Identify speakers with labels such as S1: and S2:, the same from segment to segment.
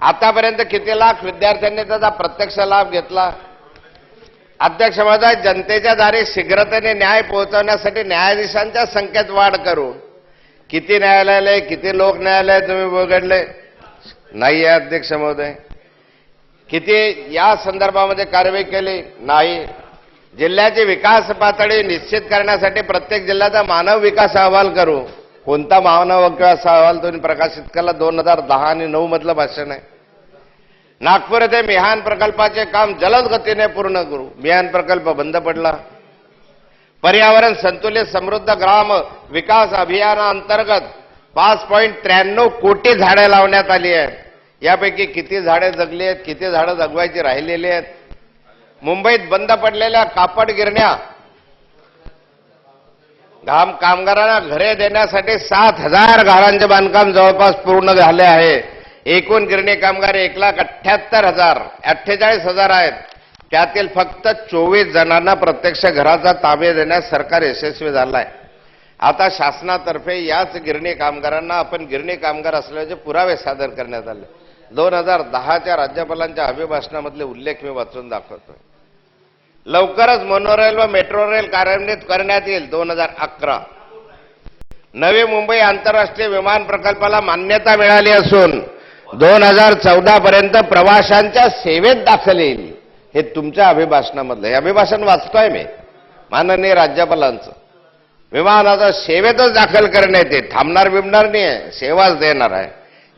S1: आतापर्यंत किती लाख विद्यार्थ्यांनी त्याचा प्रत्यक्ष लाभ घेतला? अध्यक्ष महोदय, जनतेच्या दारी शीघ्रतेने न्याय पोहोचवण्यासाठी न्यायाधीशांच्या संख्येत वाढ करू. किती न्यायालय, किती लोक न्यायालय तुम्ही बघडले नाही आहे अध्यक्ष महोदय. किती या संदर्भामध्ये कारवाई केली नाही. जिल्ह्याची विकास पातळी निश्चित करण्यासाठी प्रत्येक जिल्ह्याचा मानव विकास अहवाल करू. कोणता मानव विकास अहवाल तुम्ही प्रकाशित केला? 2010 आणि 2009 मधलं भाषण आहे. नागपूर येथे मिहान प्रकल्पाचे काम जलद गतीने पूर्ण करू. मिहान प्रकल्प बंद पडला. पर्यावरण संतुलित समृद्ध ग्राम विकास अभियानाअंतर्गत 5.93 कोटी झाडे लावण्यात आली आहेत. यापैकी किती झाडे जगली आहेत, किती झाडे जगवायची राहिलेली आहेत? मुंबईत बंद पडलेल्या कापड गिरण्या कामगारांना घरे देण्यासाठी 7,000 घरांचे बांधकाम जवळपास पूर्ण झाले आहे. एकूण गिरणी कामगार 1,78,000 आहेत. त्यातील फक्त 24 जणांना प्रत्यक्ष घराचा ताबा देण्यास सरकार यशस्वी झालं आहे. आता शासनातर्फे याच गिरणी कामगारांना आपण गिरणी कामगार असल्याचे पुरावे सादर करण्यात आले. 2010च्या राज्यपालांच्या अभिभाषणामधले उल्लेख मी वाचून दाखवतोय. लवकरच मोनोरेल व मेट्रो रेल कार्यान्वित करण्यात येईल. 2011 नवी मुंबई आंतरराष्ट्रीय विमान प्रकल्पाला मान्यता मिळाली असून 2014 पर्यंत प्रवाशांच्या सेवेत दाखल येईल. हे तुमच्या अभिभाषणामधलं, हे अभिभाषण वाचतोय मी माननीय राज्यपालांचं. विमानाचा सेवेतच दाखल करण्यात येईल. थांबणार बिमणार नाही आहे, सेवाच देणार आहे.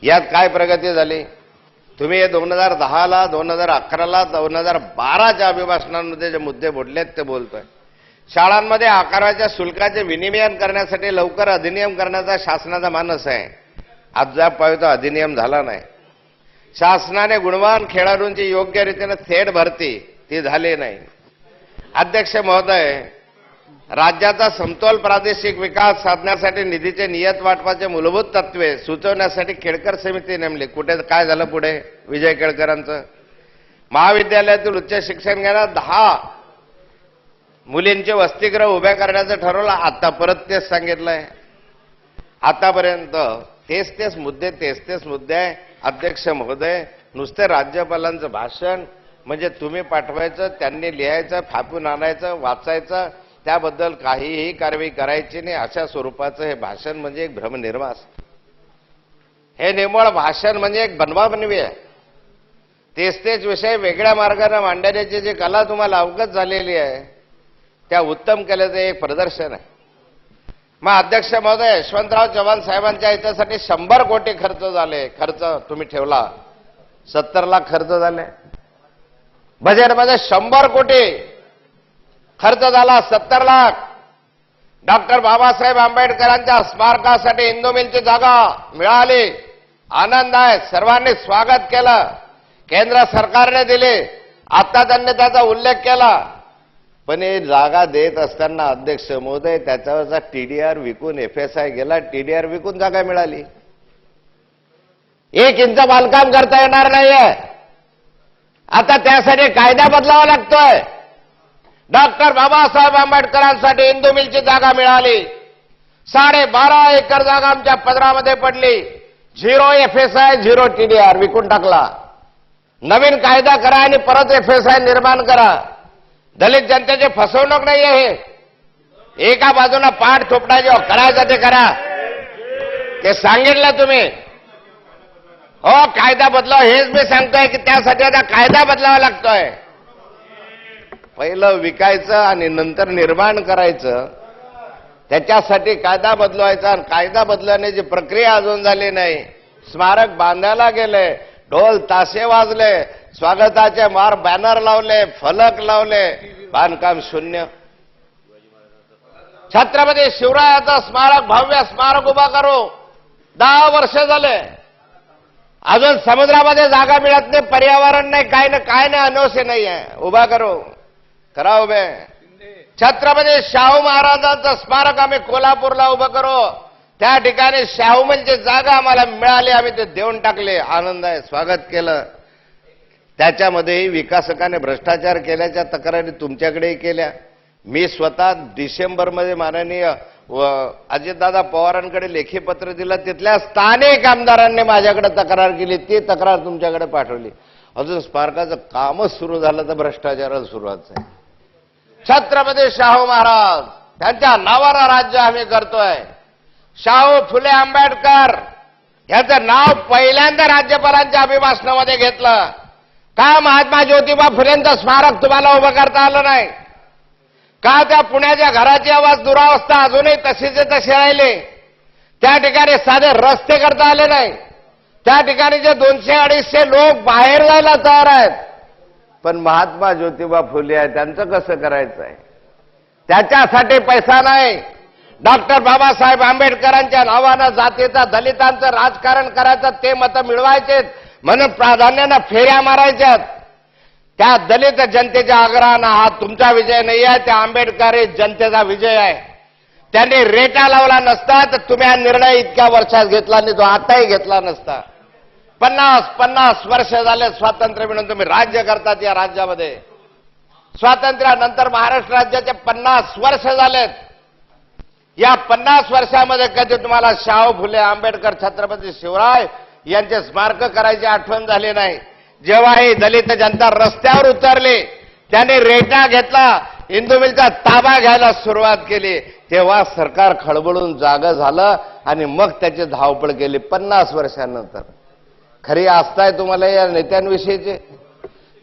S1: यात काय प्रगती झाली? तुम्ही 2010ला, 2011ला, 2012च्या अभिभाषणांमध्ये जे मुद्दे बोललेत ते बोलतोय. शाळांमध्ये 11च्या शुल्काचे विनिमयन करण्यासाठी लवकर अधिनियम करण्याचा शासनाचा मानस आहे. अद्याप अधिनियम झाला नाही. शासनाने गुणवान खेळाडूंची योग्य रीतीने थेट भरती ती झाली नाही. अध्यक्ष महोदय, राज्याचा समतोल प्रादेशिक विकास साधण्यासाठी निधीचे नियत वाटपाचे मूलभूत तत्वे सुचवण्यासाठी केळकर समिती नेमली. कुठे काय झालं पुढे विजय केळकरांचं? महाविद्यालयातील उच्च शिक्षण घेण्यात 10 मुलींचे वसतिगृह उभे करण्याचं ठरवलं. आता परत तेच सांगितलंय. आतापर्यंत तेच मुद्दे आहे. अध्यक्ष महोदय, नुसते राज्यपालांचं भाषण म्हणजे तुम्ही पाठवायचं, त्यांनी लिहायचं, फापून आणायचं, वाचायचं, त्याबद्दल काहीही कारवाई करायची नाही. अशा स्वरूपाचं हे भाषण म्हणजे एक भ्रमनिर्वास. हे निव्वळ भाषण म्हणजे एक बनवाबनवी आहे. तेच विषय वेगळ्या मार्गाने मांडण्याची जी कला तुम्हाला अवगत झालेली आहे, त्या उत्तम कलेचं एक प्रदर्शन आहे. मग अध्यक्ष महोदय, यशवंतराव चव्हाण साहेबांच्या हितासाठी 100 कोटी खर्च झाले. खर्च तुम्ही ठेवला 70 लाख खर्च झाले. बजेटमध्ये 100 कोटी खर्च झाला. 70 लाख. डॉक्टर बाबासाहेब आंबेडकरांच्या स्मारकासाठी इंदू मिलची जागा मिळाली. आनंद आहे. सर्वांनी स्वागत केलं. केंद्र सरकारने दिली. आता त्यांनी त्याचा उल्लेख केला. पण हे जागा देत असताना अध्यक्ष महोदय, त्याच्यावरचा टीडीआर विकून एफएसआय गेला. टीडीआर विकून जागा मिळाली. 1 इंच बांधकाम करता येणार नाहीये. आता त्यासाठी कायदा बदलावा लागतोय. डॉक्टर बाबासाहेब आंबेडकरांसाठी इंदू मिलची जागा मिळाली. 12.5 एकर जागा आमच्या पदरामध्ये पडली. 0 एफएसआय, 0 टीडीआर विकून टाकला. नवीन कायदा करा आणि परत एफएसआय निर्माण करा. दलित जनतेची फसवणूक नाही आहे. हे एका बाजूला पाठ थोपडायचे, करायचं ते करा. ते सांगितलं तुम्ही. हो, कायदा बदलाव. हेच मी सांगतोय की त्यासाठी आता कायदा बदलावा लागतोय. पहिलं विकायचं आणि नंतर निर्माण करायचं. त्याच्यासाठी कायदा बदलवायचा. आणि कायदा बदलण्याची प्रक्रिया अजून झाली नाही. स्मारक बांधायला गेले, ढोल ताशे वाजले, स्वागताचे बॅनर लावले, फलक लावले, बांधकाम शून्य. छत्रपती शिवरायाचं स्मारक, भव्य स्मारक उभा करू 10 वर्ष झाले. अजून समुद्रामध्ये जागा मिळत नाही, पर्यावरण नाही, काय नाही, अनोसे नाही आहे. उभा करू, करा उभे. छत्रपती शाहू महाराजांचं स्मारक आम्ही कोल्हापूरला उभं करू. त्या ठिकाणी शाहूमलची जागा आम्हाला मिळाली, आम्ही ते देऊन टाकले. आनंद आहे. स्वागत केलं. त्याच्यामध्येही विकासकाने भ्रष्टाचार केल्याच्या तक्रारी तुमच्याकडेही केल्या. मी स्वतः डिसेंबरमध्ये माननीय अजितदादा पवारांकडे लेखी पत्र दिलं, तिथल्या स्थानिक आमदारांनी माझ्याकडे तक्रार केली, ती तक्रार तुमच्याकडे पाठवली. अजून स्मारकाचं कामच सुरू झालं तर भ्रष्टाचाराला सुरुवात आहे. छत्रपती शाहू महाराज त्यांच्या नावानं राज्य आम्ही करतोय. शाहू फुले आंबेडकर याचं नाव पहिल्यांदा राज्यपालांच्या अभिभाषणामध्ये घेतलं. का महात्मा ज्योतिबा फुलेंचं स्मारक तुम्हाला उभं करता आलं नाही? का त्या पुण्याच्या घराची आवाज दुरावस्था अजूनही तशीच तसे राहिले? त्या ठिकाणी साधे रस्ते करता आले नाही. त्या ठिकाणी जे 200-250 लोक बाहेर जायला तयार आहेत. पण महात्मा ज्योतिबा फुले आहे, त्यांचं कसं करायचं आहे? त्याच्यासाठी पैसा नाही. डॉक्टर बाबासाहेब आंबेडकरांच्या नावानं जातीचा दलितांचं राजकारण करायचं, ते मतं मिळवायचे म्हणून प्राधान्यानं फेऱ्या मारायच्यात. त्या दलित जनतेच्या आग्रहानं हा तुमचा विजय नाही आहे, त्या आंबेडकरी जनतेचा विजय आहे. त्यांनी रेटा लावला नसता तर तुम्ही हा निर्णय इतक्या वर्षात घेतला नाही, तो आताही घेतला नसता. 50 वर्ष झाले स्वातंत्र्य मिळून तुम्ही राज्य करतात या राज्यामध्ये. स्वातंत्र्यानंतर महाराष्ट्र राज्याचे 50 वर्ष झालेत. या 50 वर्षामध्ये कधी तुम्हाला शाहू फुले आंबेडकर छत्रपती शिवराय यांचे स्मारक करायची आठवण झाली नाही. जेव्हा ही दलित जनता रस्त्यावर उतरली, त्याने रेटा घेतला, इंदू मिलचा ताबा घ्यायला सुरुवात केली, तेव्हा सरकार खळबळून जागं झालं आणि मग त्याची धावपळ केली 50 वर्षांनंतर. खरी आस्था आहे तुम्हाला या नेत्यांविषयीची?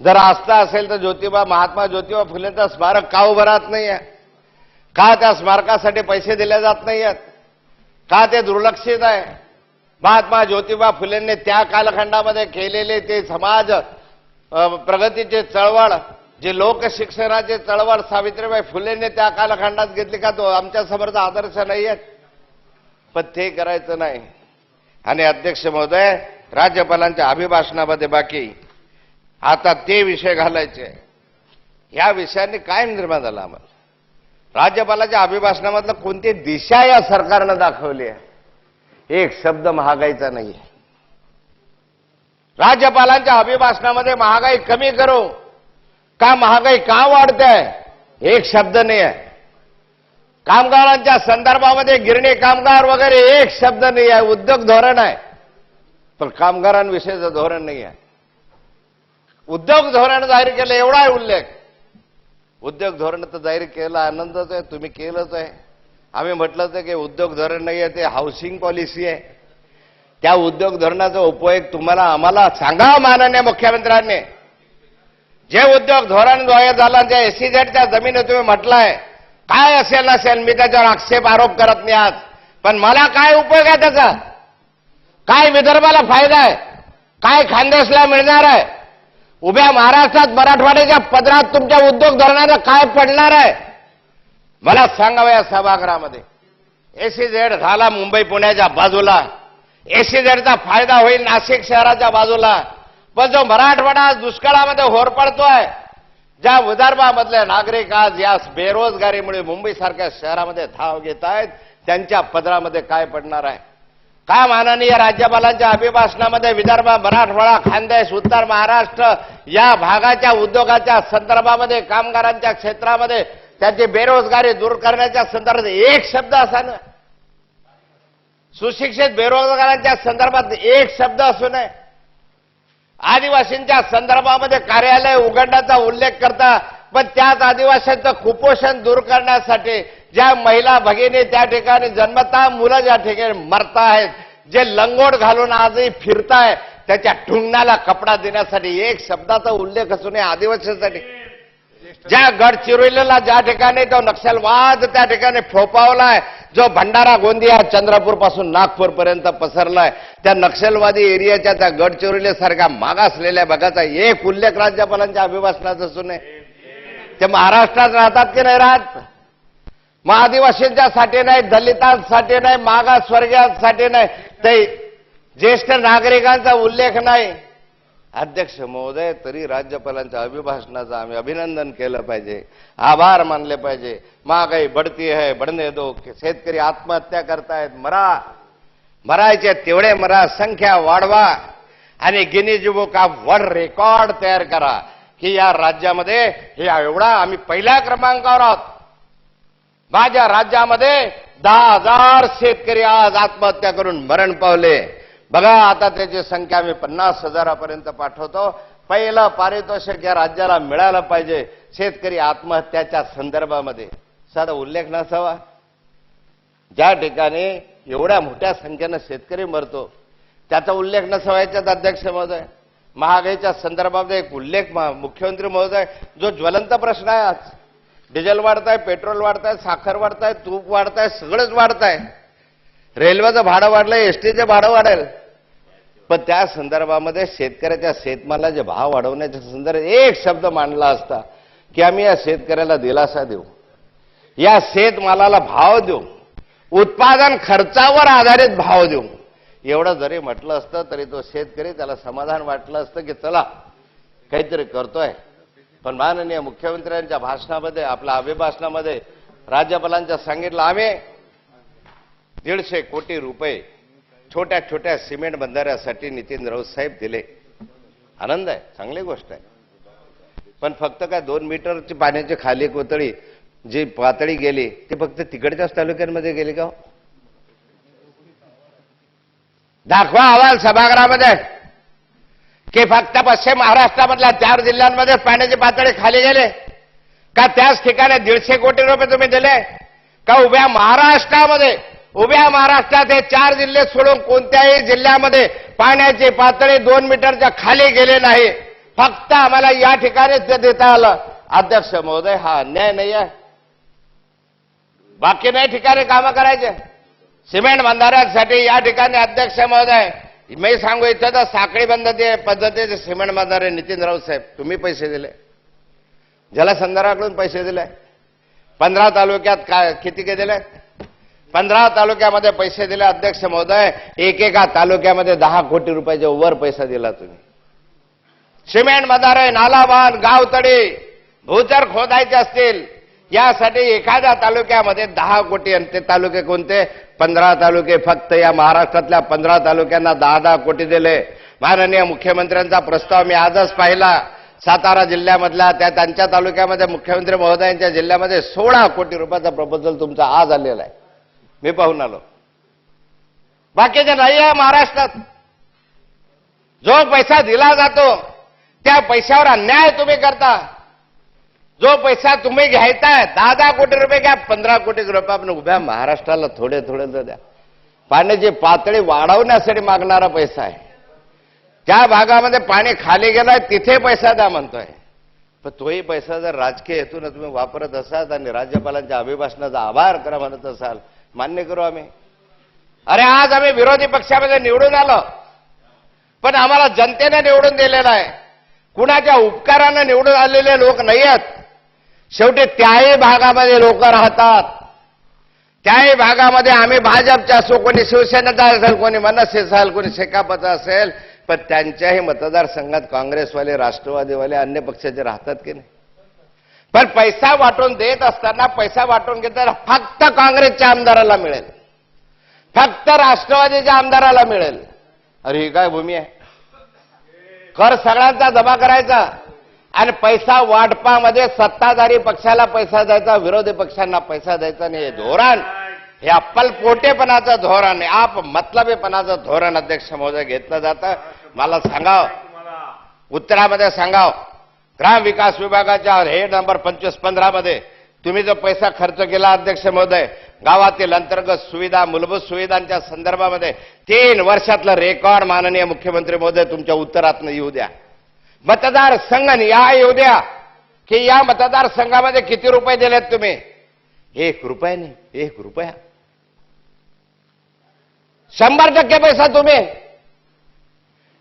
S1: जर आस्था असेल तर महात्मा ज्योतिबा फुलेंचं स्मारक का उभं राहत नाहीये? का त्या स्मारकासाठी पैसे दिले जात नाहीयेत? का ते दुर्लक्षित आहे? महात्मा ज्योतिबा फुलेंनी त्या कालखंडामध्ये केलेले ते समाज प्रगतीचे चळवळ, जे लोकशिक्षणाचे चळवळ सावित्रीबाई फुलेंनी त्या कालखंडात घेतली का? तो आमच्या समोरचा आदर्श नाहीये. पण ते करायचं नाही. आणि अध्यक्ष महोदय, राज्यपालांच्या अभिभाषणामध्ये बाकी आता ते विषय घालायचे. या विषयाने काय निर्माण झाला आम्हाला? राज्यपालाच्या अभिभाषणामधलं कोणती दिशा या सरकारनं दाखवली आहे? एक शब्द महागाईचा नाही आहे. राज्यपालांच्या अभिभाषणामध्ये महागाई कमी करू का महागाई का वाढते एक शब्द नाही आहे. कामगारांच्या संदर्भामध्ये गिरणी कामगार वगैरे एक शब्द नाही आहे. उद्योग धोरण आहे पण कामगारांविषयीचं धोरण नाही आहे. उद्योग धोरण जाहीर केलं एवढा आहे उल्लेख. उद्योग धोरण तर जाहीर केलं, आनंदच आहे, तुम्ही केलंच आहे. आम्ही म्हटलं होतं की उद्योग धोरण नाही आहे, ते हाऊसिंग पॉलिसी आहे. त्या उद्योग धोरणाचा उपयोग तुम्हाला आम्हाला सांगा माननीय मुख्यमंत्र्यांनी. जे उद्योग धोरण झालं, जे एसीझेडच्या जमिनी तुम्ही म्हटलंय, काय असेल नसेल मी त्याच्यावर आक्षेप आरोप करत नाही आज, पण मला काय उपयोग आहे त्याचा? काय विदर्भाला फायदा आहे? काय खानदेशला मिळणार आहे? उभ्या महाराष्ट्रात मराठवाड्याच्या पदरात तुमच्या उद्योग धोरणाचं काय पडणार आहे? मला सांगावं या सभागृहामध्ये. एसीझेड झाला मुंबई पुण्याच्या बाजूला, एसीझेडचा फायदा होईल नाशिक शहराच्या बाजूला, पण जो मराठवाडा दुष्काळामध्ये होरपळतोय, ज्या विदर्भामधले नागरिक आज या बेरोजगारीमुळे मुंबईसारख्या शहरामध्ये धाव घेत आहेत, त्यांच्या पदरामध्ये काय पडणार आहे? का माननीय राज्यपालांच्या अभिभाषणामध्ये विदर्भ, मराठवाडा, खानदेश, उत्तर महाराष्ट्र या भागाच्या उद्योगाच्या संदर्भामध्ये, कामगारांच्या क्षेत्रामध्ये त्यांची बेरोजगारी दूर करण्याच्या संदर्भात एक शब्द असा ना? सुशिक्षित बेरोजगारांच्या संदर्भात एक शब्द असू नये? आदिवासींच्या संदर्भामध्ये कार्यालय उघडण्याचा उल्लेख करता, पण त्याच आदिवासींचं कुपोषण दूर करण्यासाठी ज्या महिला भगिनी त्या ठिकाणी जन्मतः मुलं ज्या ठिकाणी मरतायत, जे लंगोट घालून आजही फिरताय, त्याच्या ठुंगणाला कपडा देण्यासाठी एक शब्दाचा उल्लेख असू नये आदिवासींसाठी? ज्या गडचिरोलीला ज्या ठिकाणी तो नक्षलवाद त्या ठिकाणी फोपावलाय, जो भंडारा, गोंदिया, चंद्रपूर पासून नागपूर पर्यंत पसरलाय, त्या नक्षलवादी एरियाच्या त्या गडचिरोलीसारख्या मागासलेल्या भागाचा एक उल्लेख राज्यपालांच्या अभिभाषणात असू नये? ते महाराष्ट्रात राहतात की नाही राहत? मग आदिवासींच्यासाठी नाही, दलितांसाठी नाही, मागासवर्गीयांसाठी नाही, ते ज्येष्ठ नागरिकांचा उल्लेख नाही. अध्यक्ष महोदय, तरी राज्यपालांच्या अभिभाषणाचं आम्ही अभिनंदन केलं पाहिजे, आभार मानले पाहिजे. महागाई बढ़ती है, बढ़ने दो. शेतकरी आत्महत्या करतायत, मरायचे तेवढे मरा, संख्या वाढवा आणि Guinness book of world record तयार करा की या राज्यामध्ये हे एवढा आम्ही पहिल्या क्रमांकावर आहोत. माझ्या राज्यामध्ये 10,000 शेतकरी आज आत्महत्या करून मरण पावले. बघा आता त्याची संख्या मी 50,000पर्यंत पाठवतो. पहिलं पारितोषिक या राज्याला मिळालं पाहिजे शेतकरी आत्महत्याच्या संदर्भामध्ये. साधा उल्लेख नसावा. ज्या ठिकाणी एवढ्या मोठ्या संख्येनं शेतकरी मरतो त्याचा उल्लेख नसावा याच्यात अध्यक्ष महोदय. महागाईच्या संदर्भामध्ये एक उल्लेख मुख्यमंत्री महोदय, जो ज्वलंत प्रश्न आहे आज, डिझेल वाढताय, पेट्रोल वाढताय, साखर वाढताय, तूप वाढताय, सगळंच वाढताय. रेल्वेचं भाडं वाढलंय, एसटीचं भाडं वाढेल. पण त्या संदर्भामध्ये शेतकऱ्याच्या शेतमालाचे भाव वाढवण्याच्या संदर्भात एक शब्द मांडला असता की आम्ही या शेतकऱ्याला दिलासा देऊ, या शेतमालाला भाव देऊ, उत्पादन खर्चावर आधारित भाव देऊ. एवढं जरी म्हटलं असतं तरी तो शेतकरी त्याला समाधान वाटलं असतं की चला काहीतरी करतोय. पण माननीय मुख्यमंत्र्यांच्या भाषणामध्ये, आपल्या अभिभाषणामध्ये राज्यपालांच्या सांगितलं आम्ही 150 कोटी रुपये छोट्या छोट्या सिमेंट बंधाऱ्यासाठी नितीन राऊत साहेब दिले. आनंद आहे, चांगली गोष्ट आहे. पण फक्त काय 2 मीटरची पाण्याची खाली कोतळी जी पातळी गेली ती फक्त तिकडच्याच तालुक्यांमध्ये गेली का? दाखवा अहवाल सभागृहामध्ये की फक्त पश्चिम महाराष्ट्रामधल्या 4 जिल्ह्यांमध्ये पाण्याची पातळी खाली गेली का? त्याच ठिकाणी 150 कोटी रुपये तुम्ही दिले का? उभ्या महाराष्ट्रात हे 4 जिल्हे सोडून कोणत्याही जिल्ह्यामध्ये पाण्याची पातळी 2 मीटरच्या खाली गेली नाही. फक्त आम्हाला या ठिकाणीच ते देता आलं. अध्यक्ष महोदय, हा अन्याय नाही आहे? बाकी नाही ठिकाणी कामं करायचे सिमेंट बंधाऱ्यांसाठी या ठिकाणी. अध्यक्ष महोदय, मी सांगू इच्छितो, साखळी बंद पद्धतीचे सिमेंट बंधारे नितीन राऊत साहेब तुम्ही पैसे दिले, जलसंधारणाकडून पैसे दिले. 15 तालुक्यात किती दिले? 15 तालुक्यामध्ये पैसे दिले. अध्यक्ष महोदय, एकेका तालुक्यामध्ये 10 कोटी रुपयाच्या वर पैसा दिला तुम्ही. सिमेंट बंधारे, नालाबांध, गावतळी, भूचर खोदायचे असतील यासाठी एखाद्या तालुक्यामध्ये 10 कोटी. आणि ते तालुके कोणते? 15 तालुके. फक्त या महाराष्ट्रातल्या 15 तालुक्यांना 10-10 कोटी दिले. माननीय मुख्यमंत्र्यांचा प्रस्ताव मी आजच पाहिला. सातारा जिल्ह्यामधला त्यांच्या तालुक्यामध्ये मुख्यमंत्री महोदयांच्या जिल्ह्यामध्ये 16 कोटी रुपयाचा प्रपोजल तुमचा आज आलेला आहे. मी पाहून आलो. बाकीचे नाही आहे महाराष्ट्रात. जो पैसा दिला जातो त्या पैशावर अन्याय तुम्ही करता. जो पैसा तुम्ही घ्यायचाय 10-10 कोटी रुपये घ्या, 15 कोटी रुपये आपण उभ्या महाराष्ट्राला थोडे थोडे द्या. पाण्याची पातळी वाढवण्यासाठी मागणारा पैसा आहे. ज्या भागामध्ये पाणी खाली गेलंय तिथे पैसा द्या म्हणतोय. पण तोही पैसा जर राजकीय हेतून तुम्ही वापरत असाल आणि राज्यपालांच्या अभिभाषणाचा आभार करा म्हणत असाल, मान्य करू आम्ही. अरे आज आम्ही विरोधी पक्षामध्ये निवडून आलो, पण आम्हाला जनतेने निवडून दिलेलं आहे. कुणाच्या उपकारानं निवडून आलेले लोक नाही आहेत. शेवटी त्याही भागामध्ये लोक राहतात. त्याही भागामध्ये आम्ही भाजपच्या असो, कोणी शिवसेनेचा असेल, कोणी मनसे असेल, कोणी शेकापचा असेल, पण त्यांच्याही मतदारसंघात काँग्रेसवाले, राष्ट्रवादीवाले, अन्य पक्षाचे राहतात की नाही. पण पैसा वाटून देत असताना, पैसा वाटून घेताना फक्त काँग्रेसच्या आमदाराला मिळेल, फक्त राष्ट्रवादीच्या आमदाराला मिळेल. अरे ही काय भूमी आहे? कर सगळ्यांचा जमा करायचा आणि पैसा वाटपामध्ये सत्ताधारी पक्षाला पैसा द्यायचा, विरोधी पक्षांना पैसा द्यायचा नाही. हे धोरण, हे अप्पलपोटेपणाचं धोरण आहे, आप मतलबीपणाचं धोरण अध्यक्ष महोदय घेतलं जातं. मला सांगाव, उत्तरामध्ये सांगाव, ग्राम विकास विभागाच्या हेड नंबर 2515 मध्ये तुम्ही जो पैसा खर्च केला अध्यक्ष महोदय, गावातील अंतर्गत सुविधा, मूलभूत सुविधांच्या संदर्भामध्ये 3 वर्षातलं रेकॉर्ड माननीय मुख्यमंत्री महोदय तुमच्या उत्तरातनं येऊ द्या. मतदारसंघ या येऊ द्या की या मतदारसंघामध्ये किती रुपये दिलेत तुम्ही? 1 रुपया नाही, 1 रुपया. 100% पैसा तुम्ही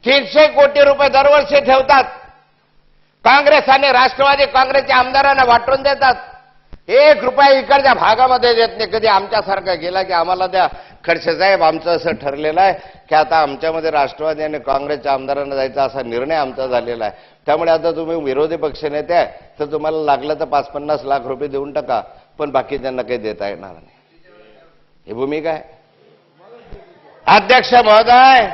S1: 300 कोटी रुपये दरवर्षी ठेवतात. काँग्रेस आणि राष्ट्रवादी काँग्रेसच्या आमदारांना वाटून देतात. 1 रुपया इकडच्या भागामध्ये देत नाही. कधी आमच्यासारखा गेला की आम्हाला द्या. खडसे साहेब, आमचं असं ठरलेलं आहे की आता आमच्यामध्ये राष्ट्रवादी आणि काँग्रेसच्या आमदारांना जायचा असा निर्णय आमचा झालेला आहे. त्यामुळे आता तुम्ही विरोधी पक्षनेते आहे तर तुम्हाला लागलं तर 5-50 लाख रुपये देऊन टाका, पण बाकीच्यांना काही देता येणार नाही. ही भूमिका आहे अध्यक्ष महोदय.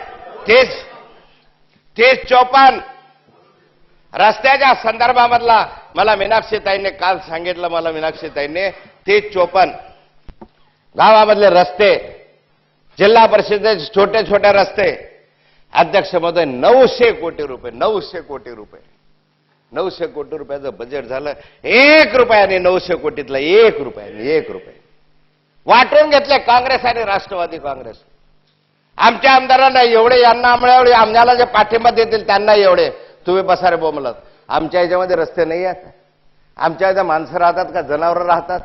S1: 30-54 रस्त्याच्या संदर्भामधला मला मीनाक्षीताईंनी काल सांगितलं. मला मीनाक्षीताईंनी 30-54 गावामधले रस्ते, जिल्हा परिषदेचे छोटे छोटे रस्ते, अध्यक्ष महोदय 900 कोटी रुपये, 900 कोटी रुपये, 900 कोटी रुपयाचं बजेट झालं. 1 रुपयाने 900 कोटीतला 1 रुपयाने 1 रुपये वाटून घेतले काँग्रेस आणि राष्ट्रवादी काँग्रेस. आमच्या आमदारांना एवढे, यांना एवढे, आमच्याला जे पाठिंबा देतील त्यांना एवढे. तुम्ही बसा रे बोंबलत. आमच्या याच्यामध्ये रस्ते नाही आहेत, आमच्या इथं माणसं राहतात का जनावरं राहतात?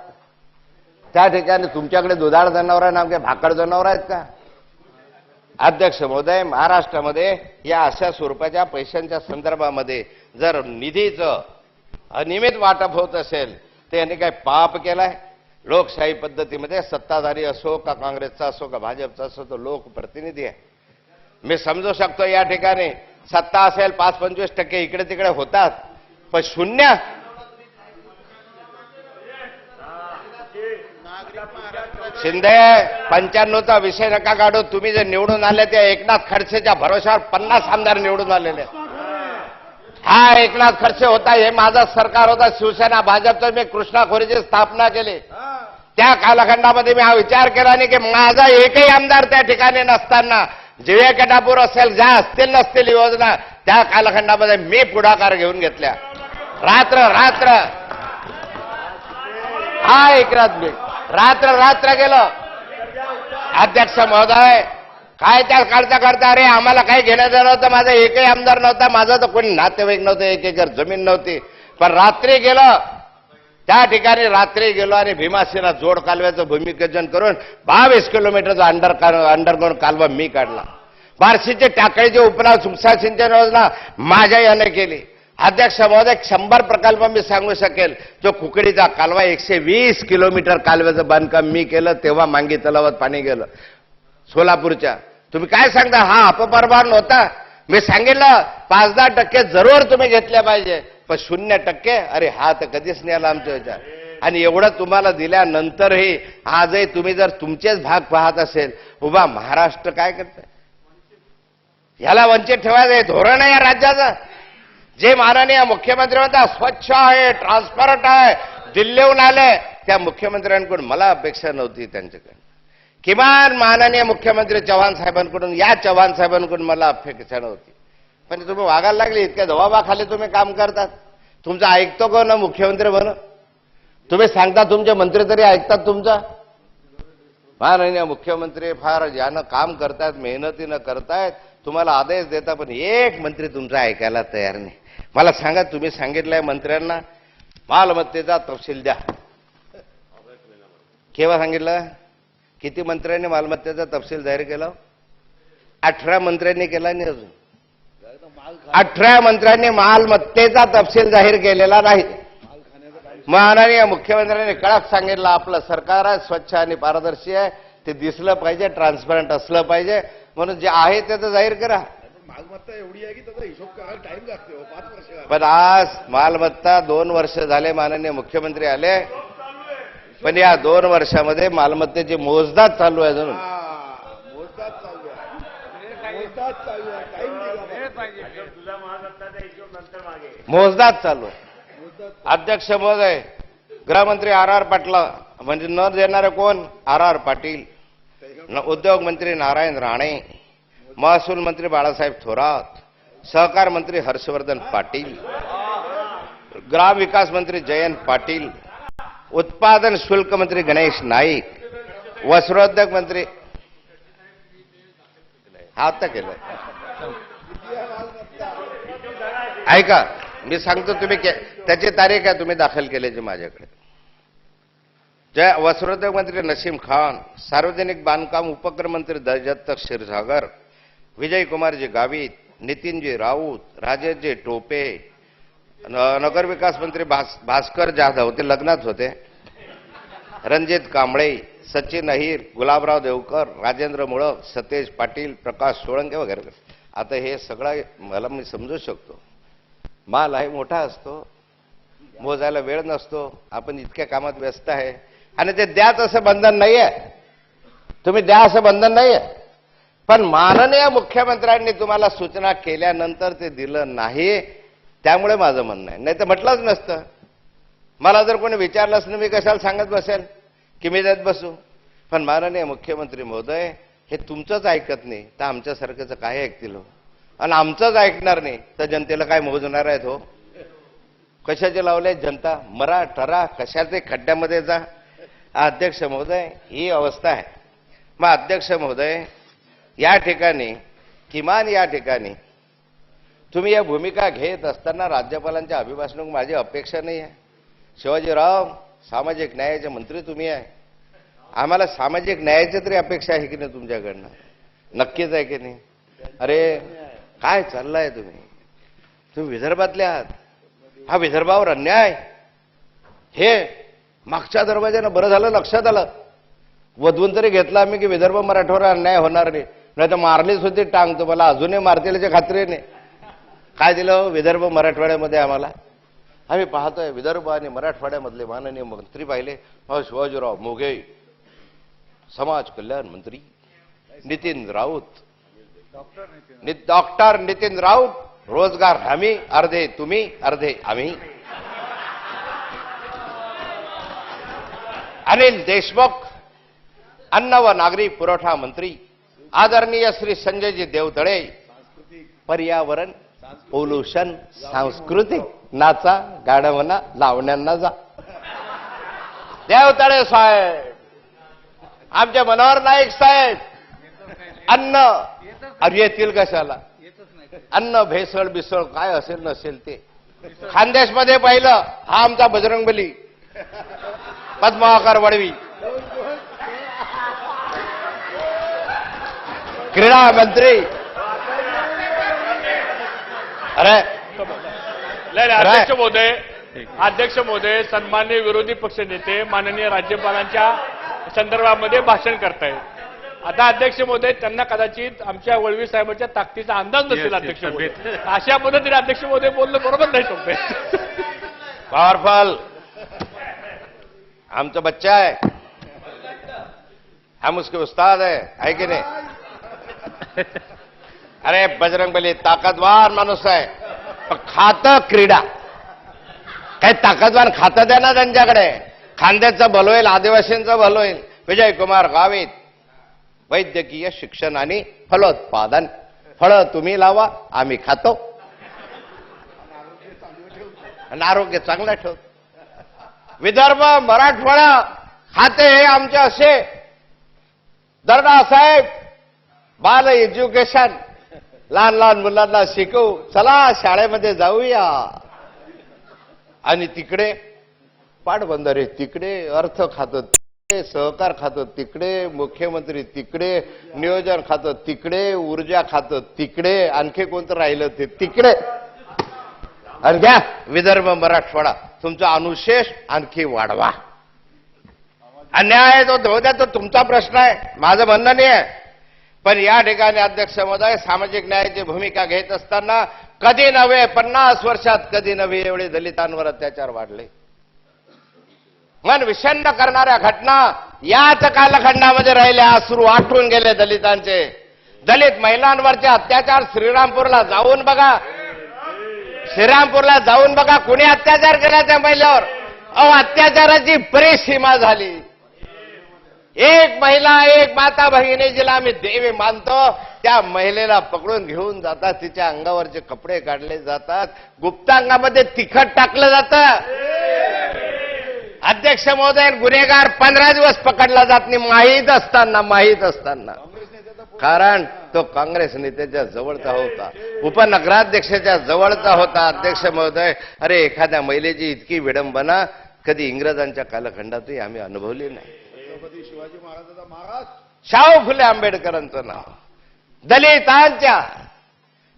S1: त्या ठिकाणी तुमच्याकडे दुधाळ जनावर आहे ना, आमच्या भाकड जनावर आहेत का? अध्यक्ष महोदय, महाराष्ट्रामध्ये या अशा स्वरूपाच्या पैशांच्या संदर्भामध्ये जर निधीचं अनियमित वाटप होत असेल तर यांनी काय पाप केलाय? लोकशाही पद्धतीमध्ये सत्ताधारी असो का काँग्रेसचा असो का भाजपचा असो तो लोकप्रतिनिधी आहे. मी समजू शकतो या ठिकाणी सत्ता असेल 5-25% इकडे तिकडे होतात, पण शून्य. शिंदे 95चा विषय नका काढू. तुम्ही जे निवडून आले ते एकनाथ खडसेच्या भरोशावर 50 आमदार निवडून आलेले. हा एकनाथ खडसे होता, हे माझा सरकार होता, शिवसेना भाजपचं मी कृष्णाखोरीची स्थापना केली. त्या कालखंडामध्ये मी हा विचार केला नाही की माझा एकही आमदार त्या ठिकाणी नसताना जिवे केटापूर असेल, ज्या असतील नसतील योजना त्या कालखंडामध्ये मी पुढाकार घेऊन घेतल्या. रात्र रात्र हा एकनाथ मी रात्र रात्र गेलं. अध्यक्ष महोदय, काय त्या काळचा करता? अरे आम्हाला काही घेणं देणं नव्हतं, माझा एकही आमदार नव्हता, माझं तर कोणी नातेवाईक नव्हतं, 1 एकर जमीन नव्हती. पण रात्री गेलं, त्या ठिकाणी रात्री गेलो आणि भीमासेना जोड कालव्याचं भूमिपूजन करून 22 किलोमीटरचा अंडरग्राऊंड कालवा मी काढला. बार्शीचे टाकळीचे उपनाव सुमसा सिंचन योजना माझ्या याने केली. अध्यक्ष महोदय, 100 प्रकल्प मी सांगू शकेल. जो कुकडीचा कालवा 120 किलोमीटर कालव्याचं बांधकाम मी केलं, तेव्हा मांगी तलावात पाणी गेलं सोलापूरच्या. तुम्ही काय सांगता? हा अपप्रभार नव्हता. मी सांगितलं 5-10% जरूर तुम्ही घेतल्या पाहिजे, पण 0%? अरे हा तर कधीच नाही आला आमच्या ह्याच्यात. आणि एवढं तुम्हाला दिल्यानंतरही आजही तुम्ही जर तुमचेच भाग पाहत असेल, उभा महाराष्ट्र काय करताय? ह्याला वंचित ठेवायचं हे धोरण आहे या राज्याचं. जे माननीय मुख्यमंत्री म्हणतात स्वच्छ आहे, ट्रान्सपरंट आहे, दिल्लीहून आले, त्या मुख्यमंत्र्यांकडून मला अपेक्षा नव्हती त्यांच्याकडे. किमान माननीय मुख्यमंत्री चव्हाण साहेबांकडून, या चव्हाण साहेबांकडून मला अपेक्षा नव्हती. पण तुम्ही वागायला लागले, इतक्या दबावाखाली तुम्ही काम करतात. तुमचं ऐकतो कोण मुख्यमंत्री म्हणून? तुम्ही सांगता तुमचे मंत्री तरी ऐकतात तुमचा? माननीय मुख्यमंत्री फार यानं काम करतायत, मेहनतीनं करतायत, तुम्हाला आदेश देता, पण एक मंत्री तुमचा ऐकायला तयार नाही. मला सांगा, तुम्ही सांगितलंय मंत्र्यांना मालमत्तेचा तपशील द्या. केव्हा सांगितलं? किती मंत्र्यांनी मालमत्तेचा तपशील जाहीर केला? 18 मंत्र्यांनी केला नाही अजून. 18 मंत्र्यांनी मालमत्तेचा तपशील जाहीर केलेला नाही. माननीय मुख्यमंत्र्यांनी कडक सांगितलं आपलं सरकार आहे, स्वच्छ आणि पारदर्शी आहे, ते दिसलं पाहिजे, ट्रान्सपरंट असलं पाहिजे, म्हणून जे आहे ते तर जाहीर करा.
S2: मालमत्ता एवढी आहे की त्याचा हिशोब करायला टाइम लागते, 5 वर्ष.
S1: पण आज मालमत्ता 2 वर्ष झाले, माननीय मुख्यमंत्री आले, पण या 2 वर्षामध्ये मालमत्तेची मोजदाद चालू आहे. अजून
S2: मोजदाद चालू आहे, मोजदाद चालू आहे, टाइम दिला पाहिजे.
S1: मोजदाद चालू आहे. अध्यक्ष महोदय, गृहमंत्री आर पाटील म्हणजे न देणारे कोण? आर पाटील. उद्योग मंत्री नारायण राणे, महसूल मंत्री बाळासाहेब थोरात, सहकार मंत्री हर्षवर्धन पाटील, ग्रामविकास मंत्री जयंत पाटील, उत्पादन शुल्क मंत्री गणेश नाईक, वस्त्रोद्योग मंत्री आता केलं. ऐका, मी सांगतो, तुम्ही त्याची तारीख आहे तुम्ही दाखल केल्याची माझ्याकडे. वस्त्रोद्योग मंत्री नसीम खान, सार्वजनिक बांधकाम उपक्रम मंत्री दत्त क्षीरसागर, विजयकुमारजी गावित, नितीनजी राऊत, राजेशजी टोपे, नगरविकास मंत्री भास्कर जाधव, ते लग्नात होते, रणजित कांबळे, सचिन अहिर, गुलाबराव देवकर, राजेंद्र मुळक, सतेज पाटील, प्रकाश सोळंके वगैरे. आता हे सगळं मला मी समजू शकतो. माल आहे, मोठा असतो, मोजायला वेळ नसतो, आपण इतक्या कामात व्यस्त आहे. आणि ते द्याच असं बंधन नाहीये, तुम्ही द्या असं बंधन नाहीये. पण माननीय मुख्यमंत्र्यांनी तुम्हाला सूचना केल्यानंतर ते दिलं नाही, त्यामुळे माझं म्हणणं आहे. नाही तर म्हटलंच नसतं. मला जर कोणी विचारलं असतं मी कशाला सांगत बसेल की मी देत बसू. पण माननीय मुख्यमंत्री महोदय, हे तुमचंच ऐकत नाही तर आमच्यासारख्याचं काय ऐकतील हो? आणि आमचंच ऐकणार नाही तर जनतेला काय मोजणार आहेत हो? कशाचे लावले जनता? मरा ठरा कशाचे खड्ड्यामध्ये जा. अध्यक्ष महोदय, ही अवस्था आहे. मग अध्यक्ष महोदय, या ठिकाणी किमान या ठिकाणी तुम्ही या भूमिका घेत असताना राज्यपालांच्या अभिभाषणातून माझी अपेक्षा नाही आहे. शिवाजीराव, सामाजिक न्यायाचे मंत्री तुम्ही आहे, आम्हाला सामाजिक न्यायाची तरी अपेक्षा आहे की नाही तुमच्याकडनं? नक्कीच आहे की नाही? अरे काय चाललंय तुम्ही विदर्भातले आहात, हा विदर्भावर अन्याय. हे मागच्या दरवाज्यानं बरं झालं लक्षात आलं, वधवून तरी घेतला आम्ही की विदर्भ मराठवाडा अन्याय होणार नाही तर मारलीच होती टांग. तुम्हाला अजूनही मारतील याच्या खात्रीने. काय दिलं विदर्भ मराठवाड्यामध्ये आम्हाला? आम्ही पाहतोय विदर्भ आणि मराठवाड्यामधले माननीय मंत्री पाहिले, शिवाजीराव मोघे समाज कल्याण मंत्री, नितीन राऊत, डॉक्टर नितीन राऊत रोजगार हमी, अर्धे तुम्ही अर्धे आम्ही. अनिल देशमुख अन्न व नागरी पुरवठा मंत्री, आदरणीय श्री संजयजी देवतळे पर्यावरण, पोल्युशन, सांस्कृतिक, नाचा गाडवना लावण्यांना जा. देवतळे साहेब, आमचे मनोहर नाईक साहेब, अन्न अरे येतील कशाला? अन्न भेसळ बिसळ काय असेल नसेल ते खानदेशमध्ये पाहिलं. हा आमचा बजरंगबली पद्माकर वडवी, क्रीडा मंत्री. अरे
S3: अध्यक्ष महोदय, सन्माननीय विरोधी पक्षनेते माननीय राज्यपालांच्या संदर्भामध्ये भाषण करतायत. आता अध्यक्ष महोदय, त्यांना कदाचित आमच्या वळवी साहेबांच्या ताकदीचा अंदाज नसेल. अध्यक्ष महोदय, अशा पद्धतीने अध्यक्ष महोदय बोलणं बरोबर नाही शकते.
S1: पॉवरफुल आमचा बच्चा है, हम उसके उस्ताद है की नाही? अरे बजरंगबली ताकदवार माणूस आहे, पण खातं क्रीडा. काही ताकदवान खातं द्या ना त्यांच्याकडे. खांद्याचं भलं होईल, आदिवासींचं भलं होईल. विजयकुमार गावित वैद्यकीय शिक्षण आणि फलोत्पादन. फळं तुम्ही लावा, आम्ही खातो आणि आरोग्य चांगलं ठेवतो. विदर्भ मराठवाडा खाते हे आमचे असे. दर्डा साहेब, बाल एज्युकेशन, लहान लहान मुलांना शिकवू, चला शाळेमध्ये जाऊया. आणि तिकडे पाटबंधारे तिकडे, अर्थ खातं तिकडे, सहकार खातं तिकडे, मुख्यमंत्री तिकडे, नियोजन खातं तिकडे, ऊर्जा खातं तिकडे, आणखी कोणतं राहिलं ते तिकडे. आणि घ्या विदर्भ मराठवाडा, तुमचा अनुशेष आणखी वाढवा. अन्याय तो धोद्या तो तुमचा प्रश्न आहे, माझं म्हणणं नाही आहे. पण या ठिकाणी अध्यक्ष महोदय, सामाजिक न्यायाची भूमिका घेत असताना कधी नव्हे 50 वर्षात कधी नव्हे एवढे दलितांवर अत्याचार वाढले. मन विषण्ण करणाऱ्या घटना याच कालखंडामध्ये राहिल्या, अश्रू आटून गेले दलितांचे. दलित महिलांवरचे अत्याचार श्रीरामपूरला जाऊन बघा, श्रीरामपूरला जाऊन बघा, कुणी अत्याचार केला त्या महिलेवर? अत्याचाराची परिसीमा झाली. एक महिला, एक माता भगिनी जिला आम्ही देवी मानतो, त्या महिलेला पकडून घेऊन जातात, तिच्या अंगावरचे कपडे काढले जातात, गुप्तांगामध्ये तिखट टाकलं जातं. अध्यक्ष महोदय, गुन्हेगार 15 दिवस पकडला जात नाही, माहीत असताना. कारण तो काँग्रेस नेत्याच्या जवळचा होता, उपनगराध्यक्षाच्या जवळचा होता. अध्यक्ष महोदय, अरे एखाद्या महिलेची इतकी विडंबना कधी इंग्रजांच्या कालखंडातही आम्ही अनुभवली नाही.
S2: शिवाजी महाराजांचा महाराज,
S1: शाहू फुले आंबेडकरांचं नाव, दलितांच्या.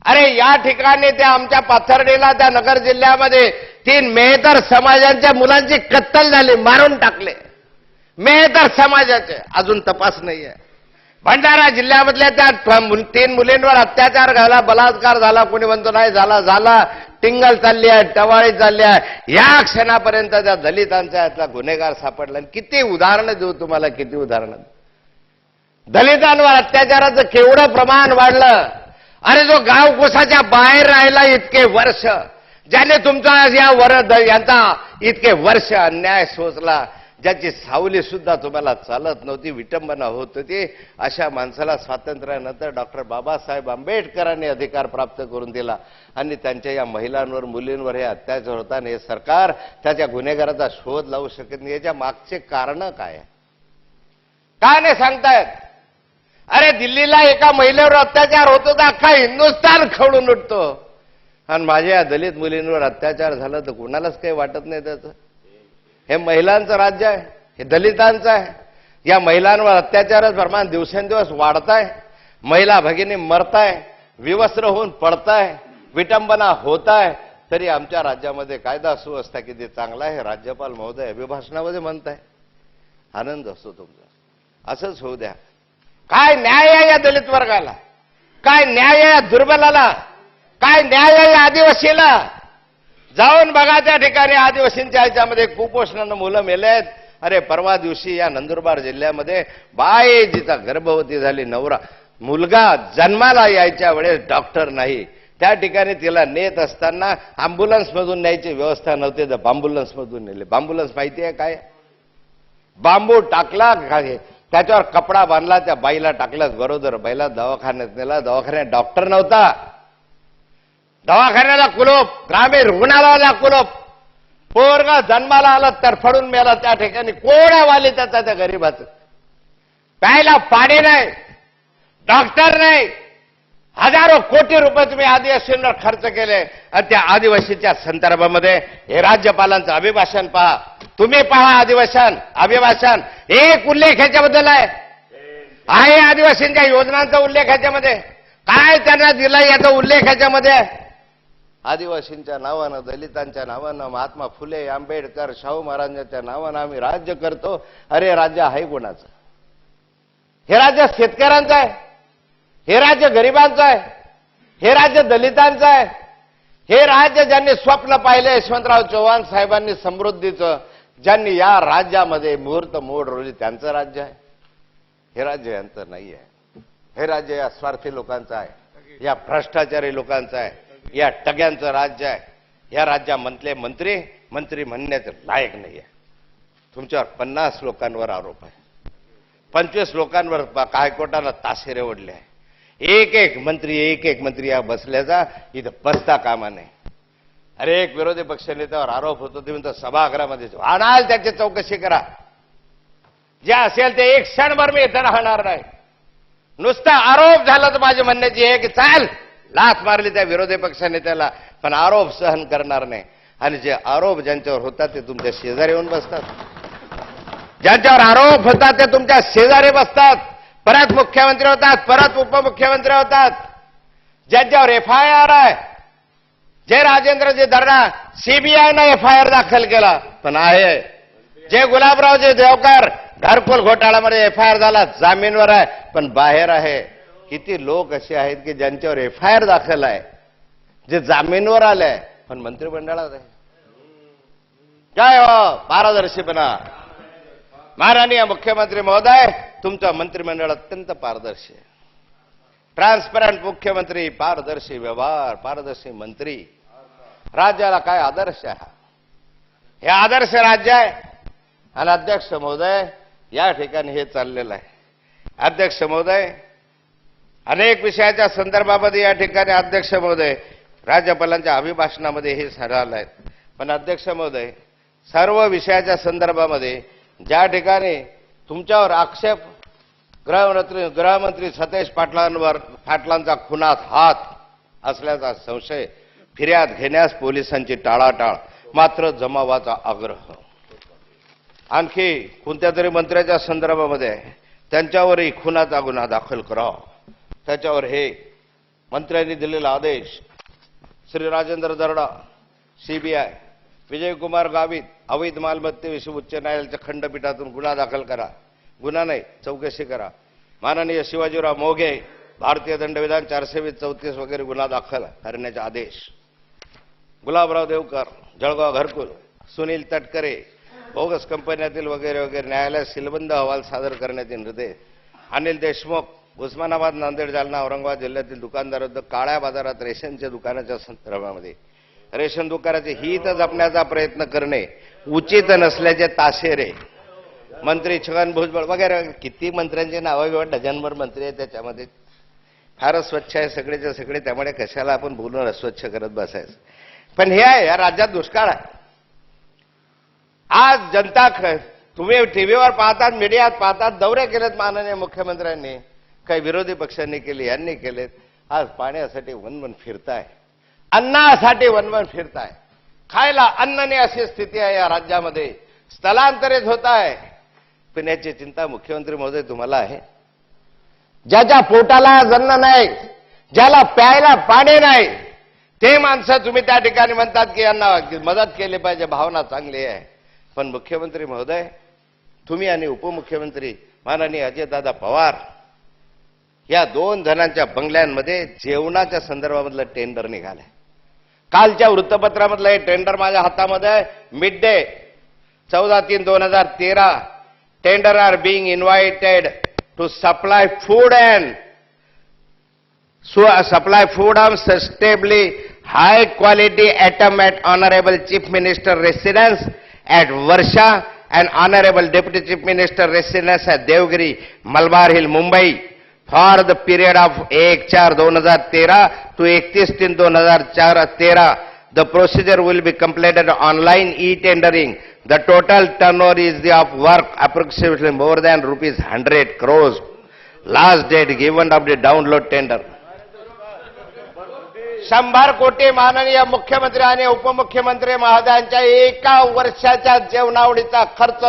S1: अरे या ठिकाणी त्या आमच्या पाथर्डीला, त्या नगर जिल्ह्यामध्ये 3 मेहतर समाजांच्या मुलांची कत्तल झाली, मारून टाकले. मेहतर समाजाचे अजून तपास नाहीये. भंडारा जिल्ह्यामधल्या त्या 3 मुलींवर अत्याचार झाला, बलात्कार झाला, कोणी म्हणतो नाही झाला. टिंगल चालली आहे, टवाळी चालली आहे. या क्षणापर्यंत त्या दलितांचा यातला गुन्हेगार सापडला. किती उदाहरणं देऊ तुम्हाला, किती उदाहरणं. दलितांवर अत्याचाराचं केवढं प्रमाण वाढलं. अरे जो गाव कोसाच्या बाहेर राहिला इतके वर्ष, ज्याने तुमचा या यांचा इतके वर्ष अन्याय सोसला, ज्याची सावली सुद्धा तुम्हाला चालत नव्हती, विटंबना होत होती, अशा माणसाला स्वातंत्र्यानंतर डॉक्टर बाबासाहेब आंबेडकरांनी अधिकार प्राप्त करून दिला आणि त्यांच्या या महिलांवर मुलींवर हे अत्याचार होताना हे सरकार त्याच्या गुन्हेगाराचा शोध लावू शकत नाही. याच्या मागचे कारण काय नाही सांगतायत? अरे दिल्लीला एका महिलेवर अत्याचार होतो तर अख्खा हिंदुस्थान खवळून उठतो, आणि माझ्या या दलित मुलींवर अत्याचार झाला तर कुणालाच काही वाटत नाही त्याचं. हे महिलांचं राज्य आहे, हे दलितांचं आहे. या महिलांवर अत्याचाराचं प्रमाण दिवसेंदिवस वाढताय, महिला भगिनी मरताय, विवस्त्र होऊन पडताय, विटंबना होताय, तरी आमच्या राज्यामध्ये कायदा सुव्यवस्था किती चांगला आहे राज्यपाल महोदय अभिभाषणामध्ये म्हणताय. आनंद असतो तुमचा, असंच होऊ द्या. काय न्याय आहे या दलित वर्गाला, काय न्याय आहे या दुर्बलाला, काय न्याय आहे या आदिवासीला? जाऊन बघा त्या ठिकाणी आदिवासींच्या ह्याच्यामध्ये कुपोषणानं मुलं मेलेत. अरे परवा दिवशी या नंदुरबार जिल्ह्यामध्ये बाई जिचा गर्भवती झाली, नवरा मुलगा जन्माला यायच्या वेळेस डॉक्टर नाही, त्या ठिकाणी तिला नेत असताना अँब्युलन्समधून न्यायची व्यवस्था नव्हती तर बांबुलन्समधून नेले. बांबुलन्स माहिती आहे काय? बांबू टाकला, त्याच्यावर कपडा बांधला, त्या बाईला टाकलं, बरोबर बाईला दवाखान्यात नेला. दवाखान्यात डॉक्टर नव्हता, दवाखान्याला कुलूप, ग्रामीण रुग्णालयाला कुलूप. पोरगा जन्माला आला तरफडून मेला, त्या ठिकाणी कोण आहे वाली त्याचा त्या गरीबाचं? प्यायला पाणी नाही, डॉक्टर नाही. हजारो कोटी रुपये तुम्ही आदिवासींवर खर्च केले, आणि त्या आदिवासीच्या संदर्भामध्ये हे राज्यपालांचं अभिभाषण पहा, तुम्ही पहा. अभिभाषण एक उल्लेख ह्याच्याबद्दल आहे आदिवासींच्या योजनांचा उल्लेख ह्याच्यामध्ये, काय त्यांना दिला याचा उल्लेख ह्याच्यामध्ये आहे. आदिवासींच्या नावानं, दलितांच्या नावानं, महात्मा फुले, आंबेडकर, शाहू महाराजांच्या नावानं आम्ही राज्य करतो. अरे राज्य आहे कोणाचं? हे राज्य शेतकऱ्यांचं आहे, हे राज्य गरिबांचं आहे, हे राज्य दलितांचं आहे. हे राज्य ज्यांनी स्वप्न पाहिले यशवंतराव चव्हाण साहेबांनी समृद्धीचं, ज्यांनी या राज्यामध्ये मुहूर्त मोड रोवली, त्यांचं राज्य आहे. हे राज्य यांचं नाही आहे. हे राज्य या स्वार्थी लोकांचं आहे, या भ्रष्टाचारी लोकांचं आहे, या टग्यांचं राज्य आहे. या राज्यामधले मंत्री म्हणण्याचं लायक नाही आहे. तुमच्यावर 50 लोकांवर आरोप आहे, 25 लोकांवर हायकोर्टानं ताशेरे ओढले आहे. एक एक मंत्री या बसल्याचा इथं बसता कामा नाही. अरे एक विरोधी पक्षनेत्यावर आरोप होतो, तुम्ही तर सभागृहामध्ये आणाल त्याची चौकशी करा. जे असेल ते एक क्षणभर मी इथं राहणार नाही. नुसता आरोप झाला तर माझी म्हणण्याची आहे की चाल लाथ मारली त्या विरोधी पक्षनेत्याला, पण आरोप सहन करणार नाही. आणि जे आरोप ज्यांच्यावर होतात ते तुमच्या शेजारी येऊन बसतात, ज्यांच्यावर आरोप होतात ते तुमच्या शेजारी बसतात, परत मुख्यमंत्री होतात, परत उपमुख्यमंत्री होतात. ज्यांच्यावर FIR आहे, जे राजेंद्रजी दर्डा, CBIनं FIR दाखल केला पण आहे. जे गुलाबरावजी देवकर घरकुल घोटाळ्यामध्ये FIR झाला, जामीनवर आहे पण बाहेर आहे. किती लोक असे आहेत की ज्यांच्यावर FIR दाखल आहे, जे जामीनवर आले पण मंत्रिमंडळात आहे. काय हो पारदर्शीपणा. माननीय मुख्यमंत्री महोदय, तुमचं मंत्रिमंडळ अत्यंत पारदर्शी आहे. ट्रान्सपरंट मुख्यमंत्री, पारदर्शी व्यवहार, पारदर्शी मंत्री. राज्याला काय आदर्श आहे? हे आदर्श राज्य आहे. आणि अध्यक्ष महोदय, या ठिकाणी हे चाललेलं आहे. अध्यक्ष महोदय, अनेक विषयाच्या संदर्भामध्ये या ठिकाणी अध्यक्ष महोदय राज्यपालांच्या अभिभाषणामध्ये हे झालं आहे. पण अध्यक्ष महोदय, सर्व विषयाच्या संदर्भामध्ये ज्या ठिकाणी तुमच्यावर आक्षेप गृहमंत्री सतेज पाटलांचा खुनात हात असल्याचा संशय, फिर्याद घेण्यास पोलिसांची टाळाटाळ, मात्र जमावाचा आग्रह. आणखी कोणत्या तरी मंत्र्याच्या संदर्भामध्ये त्यांच्यावरही खुनाचा गुन्हा दाखल करावा. त्याच्यावर हे मंत्र्यांनी दिलेला आदेश, श्री राजेंद्र दर्डा, CBI, विजयकुमार गावित अवैध मालमत्तेविषयी उच्च न्यायालयाच्या खंडपीठातून गुन्हा दाखल करा. गुन्हा नाही, चौकशी करा. माननीय शिवाजीराव मोघे, भारतीय दंडविधान 420-34 वगैरे गुन्हा दाखल करण्याचे आदेश. गुलाबराव देवकर, जळगाव घरकुल, सुनील तटकरे, बोगस कंपन्यातील वगैरे वगैरे न्यायालयात सीलबंद अहवाल सादर करण्याचे निर्देश. अनिल देशमुख, उस्मानाबाद, नांदेड, जालना, औरंगाबाद जिल्ह्यातील दुकानदार काळ्या बाजारात रेशनच्या दुकानाच्या संदर्भामध्ये रेशन दुकानाचे हित जपण्याचा प्रयत्न करणे उचित नसल्याचे ताशेरे मंत्री छगन भुजबळ वगैरे किती मंत्र्यांची नावं घेऊन डझनभर मंत्री आहेत त्याच्यामध्ये. फारच स्वच्छ आहे सगळेच्या सगळे, त्यामुळे कशाला आपण बोलून अस्वच्छ करत बसायचं. पण हे आहे, या राज्यात दुष्काळ आहे. आज जनता तुम्ही टीव्हीवर पाहतात, मीडियात पाहतात, दौरे केलेत माननीय मुख्यमंत्र्यांनी, काही विरोधी पक्षांनी केले, यांनी केलेत. आज पाण्यासाठी वनवन फिरताय, अन्नासाठी वनवन फिरताय, खायला अन्न नाही अशी स्थिती आहे या राज्यामध्ये. स्थलांतरित होत आहे. पिण्याची चिंता मुख्यमंत्री महोदय तुम्हाला आहे? ज्याच्या पोटाला अन्न नाही, ज्याला प्यायला पाणी नाही, ते माणसं तुम्ही त्या ठिकाणी म्हणतात की यांना मदत केली पाहिजे, भावना चांगली आहे. पण मुख्यमंत्री महोदय, तुम्ही आणि उपमुख्यमंत्री माननीय अजितदादा पवार या दोन जणांच्या बंगल्यांमध्ये जेवणाच्या संदर्भामधलं टेंडर निघालंय. कालच्या वृत्तपत्रामधलं हे टेंडर माझ्या हातामध्ये आहे. Mid day 14/3/2013 tender are being invited to supply food and supply food of sustainably high quality item at Honorable Chief Minister residence at Varsha and Honorable Deputy Chief Minister residence at Devgiri, Malabar Hill, Mumbai for the period of 1/4/2013 to 31/3/2013. The procedure will be completed online e-tendering. The total turnover is of work approximately more than rupees 100 crores. Last date given of the download tender. 100 कोटी माननीय मुख्यमंत्री आणि उपमुख्यमंत्री महोदयांच्या एका वर्षाच्या जेवणावडीचा खर्च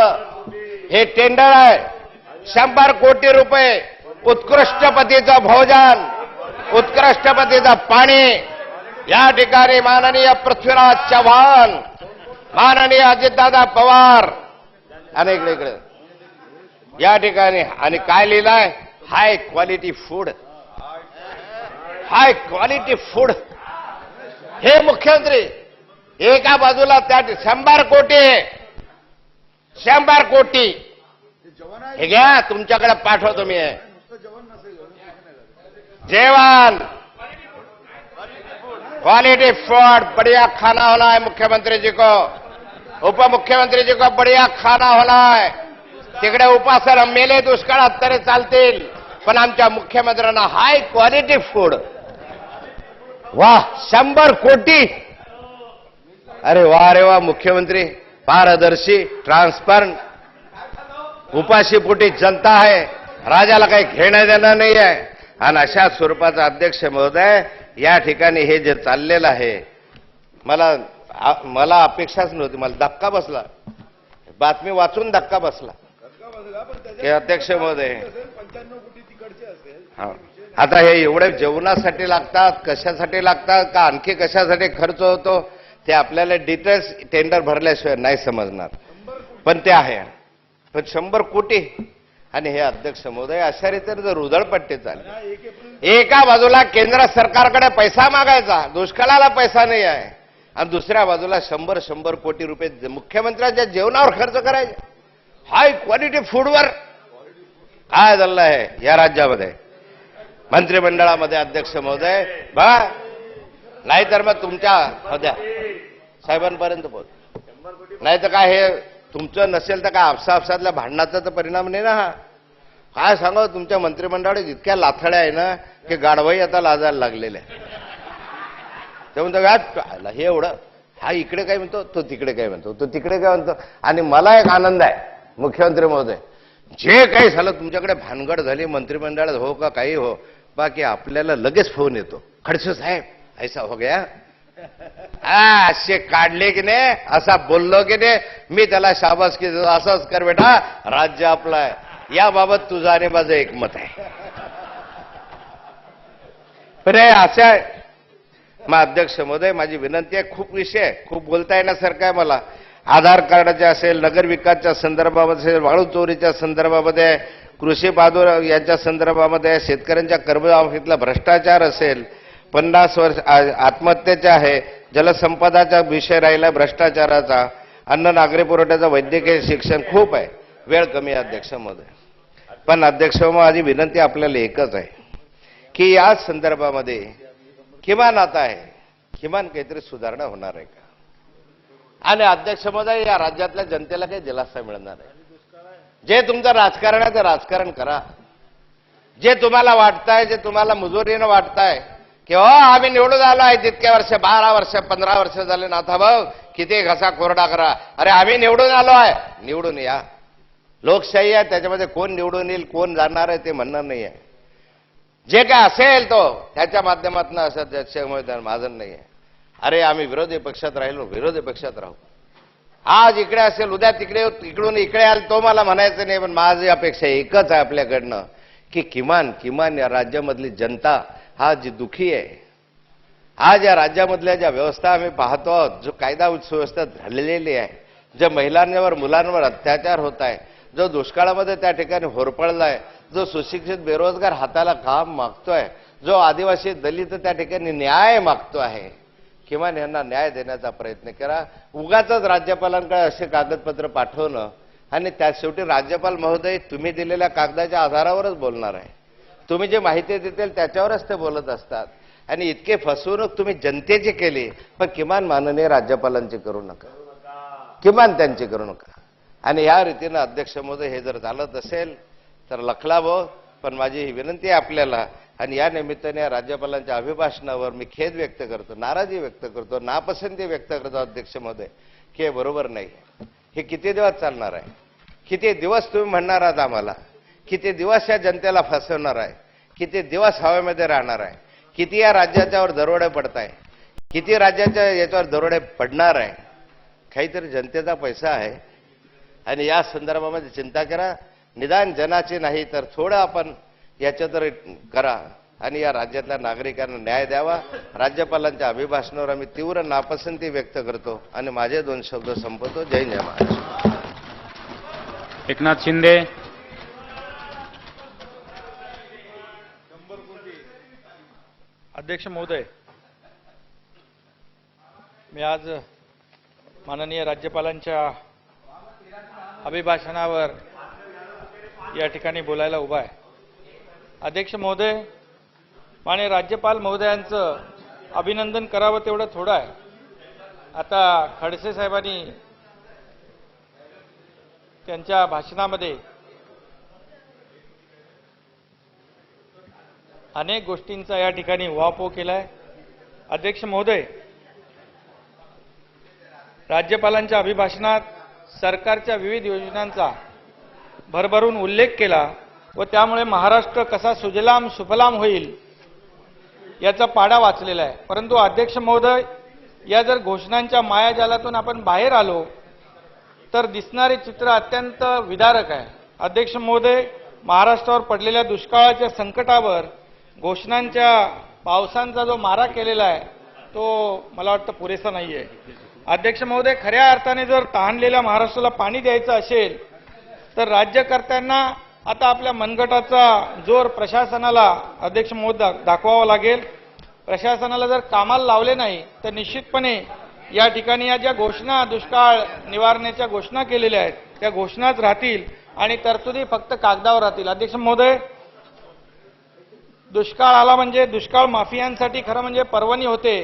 S1: हे tender आहे. 100 कोटी रुपये. उत्कृष्ट पतीचं भोजन, उत्कृष्ट पतीचं पाणी. या ठिकाणी माननीय पृथ्वीराज चव्हाण, माननीय अजितदादा पवार आणि इकडे या ठिकाणी. आणि काय लिहिलंय? High quality food, high quality food. हे मुख्यमंत्री एका बाजूला त्या 100 कोटी, 100 कोटी हे घ्या, तुमच्याकडे पाठवतो मी. जेवण, क्वालिटी फूड, बढ़िया खाना होना है मुख्यमंत्री जी को, उप मुख्यमंत्री जी को बढ़िया खाना होना है. तिकडे उपासना मेले दुष्काळात तरी चालतील, पण आमच्या मुख्यमंत्र्यांना हाय क्वालिटी फूड. वाह, 100 कोटी. अरे वा रे वा. मुख्यमंत्री पारदर्शी, ट्रान्सपरंट. उपाशी पोटी जनता आहे, राजाला काही घेणं देणं नाही आहे. आणि अशा स्वरूपाचा अध्यक्ष महोदय या ठिकाणी हे जे चाललेलं आहे, मला अपेक्षाच नव्हती. मला धक्का बसला, बातमी वाचून धक्का बसला हे अध्यक्ष महोदय.
S2: 95 कोटी तिकडचे असेल.
S1: हा, आता हे एवढे जेवणासाठी लागतात, कशासाठी लागतात, का आणखी कशासाठी खर्च होतो, ते आपल्याला डिटेल्स टेंडर भरल्याशिवाय नाही समजणार. पण ते आहे. पण 100 कोटी. आणि हे अध्यक्ष महोदय अशा रीतीने जर उधळपट्टी चालली, एका बाजूला केंद्र सरकारकडे पैसा मागायचा, दुष्काळाला पैसा नाही आहे, आणि दुसऱ्या बाजूला 100 कोटी रुपये मुख्यमंत्र्यांच्या जेवणावर खर्च करायचे, हाय क्वालिटी फूडवर. काय झालं आहे या राज्यामध्ये? मंत्रिमंडळामध्ये अध्यक्ष महोदय बघा, नाहीतर मग तुमच्या होत्या साहेबांपर्यंत पोहोच. नाही तर काय हे तुमचं नसेल तर काय आपसातल्या भांडणाचा तर परिणाम नाही ना हा. काय सांगा, तुमच्या मंत्रिमंडळात इतक्या लाथड्या आहे ना की गाढवाही आता लाजायला लागलेल्या. ते म्हणतो हे एवढं, हा इकडे काय म्हणतो, तो तिकडे काय म्हणतो, तो तिकडे काय म्हणतो. आणि मला एक आनंद आहे मुख्यमंत्री महोदय, जे काही झालं तुमच्याकडे भानगड झाली मंत्रिमंडळात हो का काही हो, बाकी आपल्याला लगेच फोन येतो, खडसे साहेब ऐसा हो गया, असे काढले की नाही, असा बोललो की नाही, मी त्याला शाबासकी देतो, असंच कर बेटा, राज्य आपलं आहे. याबाबत तुझं आणि माझं एकमत आहे. पण हे असं आहे. मग अध्यक्ष महोदय माझी विनंती आहे, खूप विषय आहे, खूप बोलता येण्यासारखं आहे मला. आधार कार्डाचे असेल, नगर विकासच्या संदर्भामध्ये असेल, वाळू चोरीच्या संदर्भामध्ये, कृषी बहादूर यांच्या संदर्भामध्ये, शेतकऱ्यांच्या कर्जमाफीतला भ्रष्टाचार असेल, 50 वर्ष आत्महत्येचे आहे, जलसंपदाचा विषय राहिला भ्रष्टाचाराचा, अन्न नागरी पुरवठ्याचा, वैद्यकीय शिक्षण, खूप आहे. वेळ कमी आहे अध्यक्ष महोदय. पण अध्यक्ष माझी विनंती आपल्याला एकच आहे की या संदर्भामध्ये किमान आता आहे किमान काहीतरी सुधारणा होणार आहे का? आणि अध्यक्ष महोदय, या राज्यातल्या जनतेला काही दिलासा मिळणार आहे? जे तुमचं राजकारण आहे ते राजकारण करा. जे तुम्हाला वाटतंय, जे तुम्हाला मुजोरीनं वाटतंय की हो आम्ही निवडून आलो आहे तितके वर्ष, 12 वर्ष 15 वर्ष झाले नाथा भाऊ, किती घसा कोरडा करा. अरे आम्ही निवडून आलो आहे, निवडून या. लोकशाही आहे, त्याच्यामध्ये कोण निवडून येईल कोण जाणार आहे ते म्हणणार नाही आहे. जे काय असेल तो त्याच्या माध्यमातून असं अध्यक्ष महोदय माझं नाही आहे. अरे आम्ही विरोधी पक्षात राहिलो, विरोधी पक्षात राहू. आज इकडे असेल, उद्या तिकडे, इकडून इकडे आल, तो मला म्हणायचं नाही. पण माझी अपेक्षा एकच आहे आपल्याकडनं की किमान या राज्यामधली जनता हा जी दुखी आहे, आज या राज्यामधल्या ज्या व्यवस्था आम्ही पाहतो आहोत, जो कायदा सुव्यवस्था झालेली आहे, ज्या महिलांवर मुलांवर अत्याचार होत आहे, जो दुष्काळामध्ये त्या ठिकाणी होरपळलाय, जो सुशिक्षित बेरोजगार हाताला काम मागतोय, जो आदिवासी दलित त्या ठिकाणी न्याय मागतो आहे, किमान यांना न्याय देण्याचा प्रयत्न करा. उगाच राज्यपालांकडे असे कागदपत्र पाठवणं आणि त्या शेवटी राज्यपाल महोदय तुम्ही दिलेल्या कागदाच्या आधारावरच बोलणार आहे. तुम्ही जे माहिती देतील त्याच्यावरच ते बोलत असतात. आणि इतके फसवणूक तुम्ही जनतेची केली, पण किमान माननीय राज्यपालांची करू नका, किमान त्यांची करू नका. आणि या रीतीनं अध्यक्ष महोदय हे जर चालत असेल तर लखलावं. पण माझी ही विनंती आहे आपल्याला, आणि या निमित्ताने या राज्यपालांच्या अभिभाषणावर मी खेद व्यक्त करतो, नाराजी व्यक्त करतो, नापसंती व्यक्त करतो अध्यक्ष महोदय, की हे बरोबर नाही. हे किती दिवस चालणार आहे? किती दिवस तुम्ही म्हणणार आहात आम्हाला? किती दिवस या जनतेला फसवणार आहे? किती दिवस हवेमध्ये राहणार आहे? किती या राज्याच्यावर दरोडे पडत आहे? किती राज्याच्या याच्यावर दरोडे पडणार आहे? काहीतरी जनतेचा पैसा आहे आणि या संदर्भामध्ये चिंता करा. निदान जनाची नाही तर थोडं आपण याच्या तर करा आणि या राज्यातल्या नागरिकांना न्याय द्यावा. राज्यपालांच्या अभिभाषणावर आम्ही तीव्र नापसंती व्यक्त करतो आणि माझे 2 शब्द संपवतो. जय जय महाराष्ट्र.
S4: एकनाथ शिंदे.
S5: अध्यक्ष महोदय, मी आज माननीय राज्यपालांच्या अभिभाषणावर या ठिकाणी बोलायला उभा आहे. अध्यक्ष महोदय, माननीय राज्यपाल महोदयांचं अभिनंदन करावं तेवढं थोडं आहे. आता खडसे साहेबांनी त्यांच्या भाषणामध्ये अनेक गोष्टींचा या ठिकाणी उहापोह केलाय. अध्यक्ष महोदय, राज्यपालांच्या अभिभाषणात सरकारच्या विविध योजनांचा भरभरून उल्लेख केला व त्यामुळे महाराष्ट्र कसा सुजलाम सुफलाम होईल याचा पाढा वाचलेला आहे. परंतु अध्यक्ष महोदय, या जर घोषणांच्या मायाजालातून आपण बाहेर आलो तर दिसणारे चित्र अत्यंत विदारक आहे. अध्यक्ष महोदय, महाराष्ट्रावर पडलेल्या दुष्काळाच्या संकटावर घोषणांच्या पावसांचा जो मारा केलेला आहे तो मला वाटतं पुरेसा नाही आहे. अध्यक्ष महोदय, खऱ्या अर्थाने जर तहानलेल्या महाराष्ट्राला पाणी द्यायचं असेल तर राज्यकर्त्यांना आता आपल्या मनगटाचा जोर प्रशासनाला अध्यक्ष महोदय दाखवावा लागेल. प्रशासनाला जर कामाला लावले नाही तर निश्चितपणे या ठिकाणी या ज्या घोषणा दुष्काळ निवारणाच्या घोषणा केलेल्या आहेत त्या घोषणाच राहतील आणि तरतुदी फक्त कागदावर राहतील. अध्यक्ष महोदय, दुष्काळ आला म्हणजे दुष्काळ माफियांसाठी खरं म्हणजे पर्वणी होते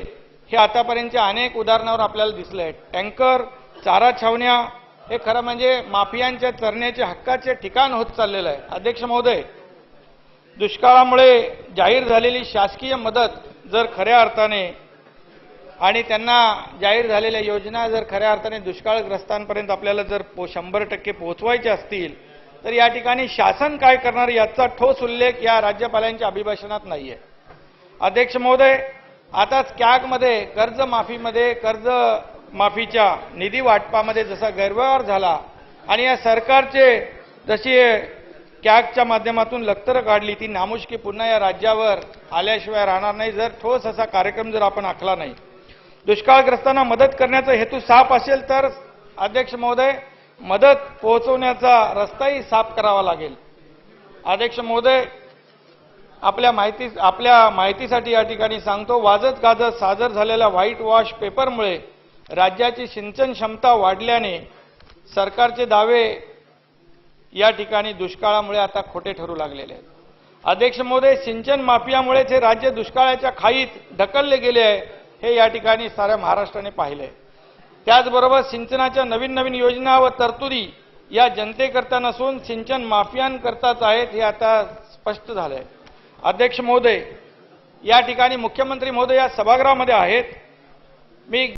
S5: हे आतापर्यंतच्या अनेक उदाहरणावर आपल्याला दिसलंय. टँकर, चारा छावण्या हे खरं म्हणजे माफियांच्या चरण्याचे हक्काचे ठिकाण होत चाललेलं आहे. अध्यक्ष महोदय, दुष्काळामुळे जाहीर झालेली शासकीय मदत जर खऱ्या अर्थाने आणि त्यांना जाहीर झालेल्या योजना जर खऱ्या अर्थाने दुष्काळग्रस्तांपर्यंत आपल्याला जर 100% पोहोचवायच्या असतील तर या ठिकाणी शासन काय करणार याचा ठोस उल्लेख या राज्यपालांच्या अभिभाषणात नाहीये. अध्यक्ष महोदय, आताच कॅगमध्ये कर्जमाफीमध्ये कर्जमाफीच्या निधी वाटपामध्ये जसा गैरव्यवहार झाला आणि या सरकारचे जशी कॅगच्या माध्यमातून लक्तरं काढली ती नामुष्की पुन्हा या राज्यावर आल्याशिवाय राहणार नाही जर ठोस असा कार्यक्रम जर आपण आखला नाही. दुष्काळग्रस्तांना मदत करण्याचा हेतू साफ असेल तर अध्यक्ष महोदय मदत पोहोचवण्याचा रस्ताही साफ करावा लागेल. अध्यक्ष महोदय, आपल्या माहितीसाठी या ठिकाणी सांगतो, वाजत गाजत सादर झालेल्या व्हाईट वॉश पेपरमुळे राज्याची सिंचन क्षमता वाढल्याने सरकारचे दावे या ठिकाणी दुष्काळामुळे आता खोटे ठरू लागलेले आहेत. अध्यक्ष महोदय, सिंचन माफियामुळेच हे राज्य दुष्काळाच्या खाईत ढकलले गेले आहे हे या ठिकाणी साऱ्या महाराष्ट्राने पाहिलंय. त्याचबरोबर सिंचनाच्या नवीन नवीन योजना व तरतुदी या जनतेकरता नसून सिंचन माफियांकरताच आहेत हे आता स्पष्ट झालंय. अध्यक्ष महोदय, या ठिकाणी मुख्यमंत्री महोदय या सभागृहामध्ये आहेत. मी